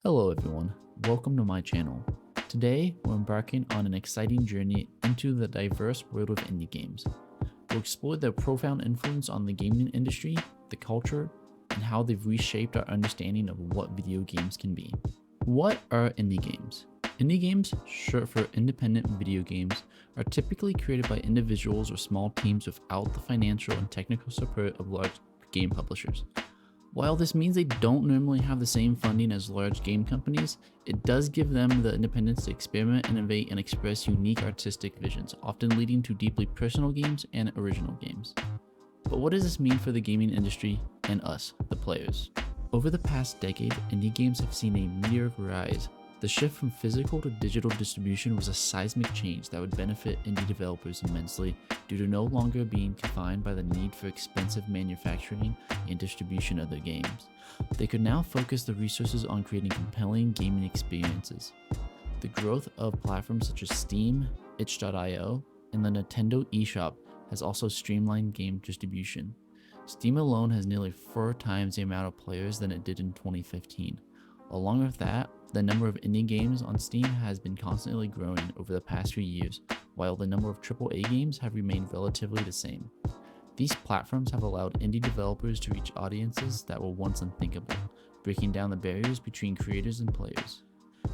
Hello everyone, welcome to my channel. Today, we're embarking on an exciting journey into the diverse world of indie games. We'll explore their profound influence on the gaming industry, the culture, and how they've reshaped our understanding of what video games can be. What are indie games? Indie games, short for independent video games, are typically created by individuals or small teams without the financial and technical support of large game publishers. While this means they don't normally have the same funding as large game companies, it does give them the independence to experiment, innovate, and express unique artistic visions, often leading to deeply personal games and original games. But what does this mean for the gaming industry and us, the players? Over the past decade, indie games have seen a meteoric rise. The shift from physical to digital distribution was a seismic change that would benefit indie developers immensely due to no longer being confined by the need for expensive manufacturing and distribution of their games. They could now focus the resources on creating compelling gaming experiences. The growth of platforms such as Steam, itch.io, and the Nintendo eShop has also streamlined game distribution. Steam alone has nearly 4 times the amount of players than it did in 2015. Along with that, the number of indie games on Steam has been constantly growing over the past few years, while the number of AAA games have remained relatively the same. These platforms have allowed indie developers to reach audiences that were once unthinkable, breaking down the barriers between creators and players.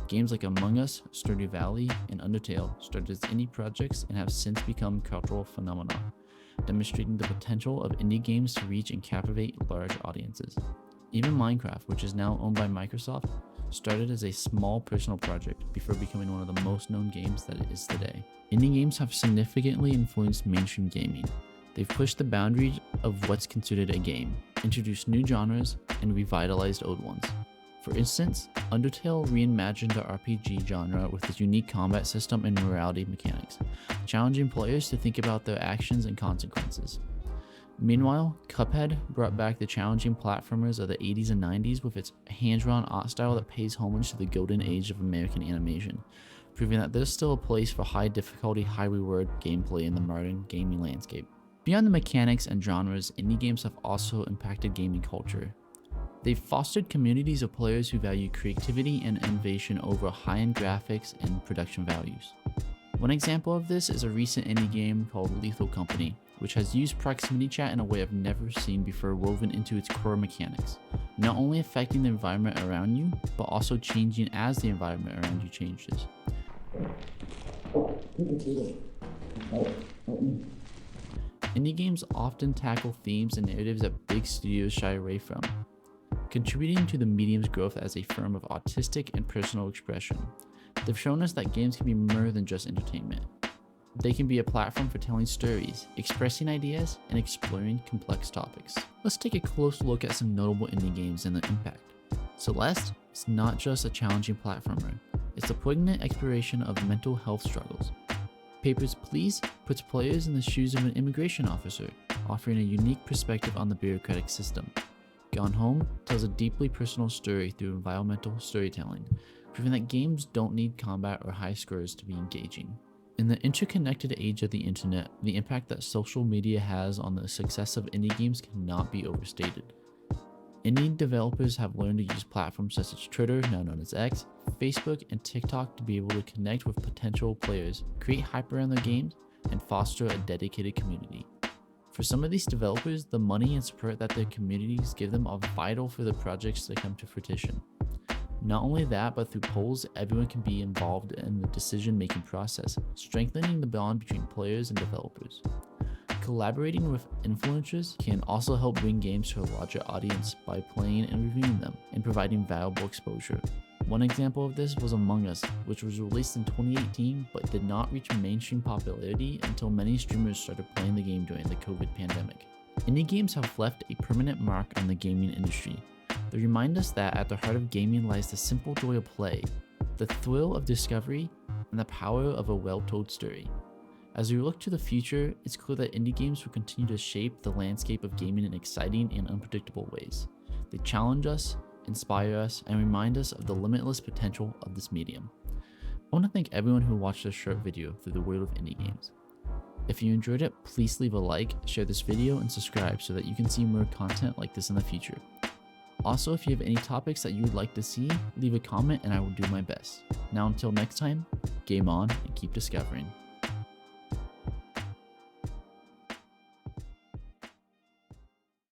Games like Among Us, Stardew Valley, and Undertale started as indie projects and have since become cultural phenomena, demonstrating the potential of indie games to reach and captivate large audiences. Even Minecraft, which is now owned by Microsoft, started as a small personal project before becoming one of the most known games that it is today. Indie games have significantly influenced mainstream gaming. They've pushed the boundaries of what's considered a game, introduced new genres, and revitalized old ones. For instance, Undertale reimagined the RPG genre with its unique combat system and morality mechanics, challenging players to think about their actions and consequences. Meanwhile, Cuphead brought back the challenging platformers of the 80s and 90s with its hand-drawn art style that pays homage to the golden age of American animation, proving that there's still a place for high difficulty, high reward gameplay in the modern gaming landscape. Beyond the mechanics and genres, indie games have also impacted gaming culture. They've fostered communities of players who value creativity and innovation over high-end graphics and production values. One example of this is a recent indie game called Lethal Company, which has used proximity chat in a way I've never seen before woven into its core mechanics, not only affecting the environment around you, but also changing as the environment around you changes. Indie games often tackle themes and narratives that big studios shy away from, contributing to the medium's growth as a form of artistic and personal expression. They've shown us that games can be more than just entertainment. They can be a platform for telling stories, expressing ideas, and exploring complex topics. Let's take a close look at some notable indie games and their impact. Celeste is not just a challenging platformer, it's a poignant exploration of mental health struggles. Papers, Please puts players in the shoes of an immigration officer, offering a unique perspective on the bureaucratic system. Gone Home tells a deeply personal story through environmental storytelling, proving that games don't need combat or high scores to be engaging. In the interconnected age of the internet, the impact that social media has on the success of indie games cannot be overstated. Indie developers have learned to use platforms such as Twitter, now known as X, Facebook, and TikTok to be able to connect with potential players, create hype around their games, and foster a dedicated community. For some of these developers, the money and support that their communities give them are vital for their projects to come to fruition. Not only that, but through polls, everyone can be involved in the decision-making process, strengthening the bond between players and developers. Collaborating with influencers can also help bring games to a larger audience by playing and reviewing them, and providing valuable exposure. One example of this was Among Us, which was released in 2018 but did not reach mainstream popularity until many streamers started playing the game during the COVID pandemic. Indie games have left a permanent mark on the gaming industry. They remind us that at the heart of gaming lies the simple joy of play, the thrill of discovery, and the power of a well-told story. As we look to the future, it's clear that indie games will continue to shape the landscape of gaming in exciting and unpredictable ways. They challenge us, inspire us, and remind us of the limitless potential of this medium. I want to thank everyone who watched this short video through the world of indie games. If you enjoyed it, please leave a like, share this video, and subscribe so that you can see more content like this in the future. Also, if you have any topics that you would like to see, leave a comment and I will do my best. Now until next time, game on and keep discovering.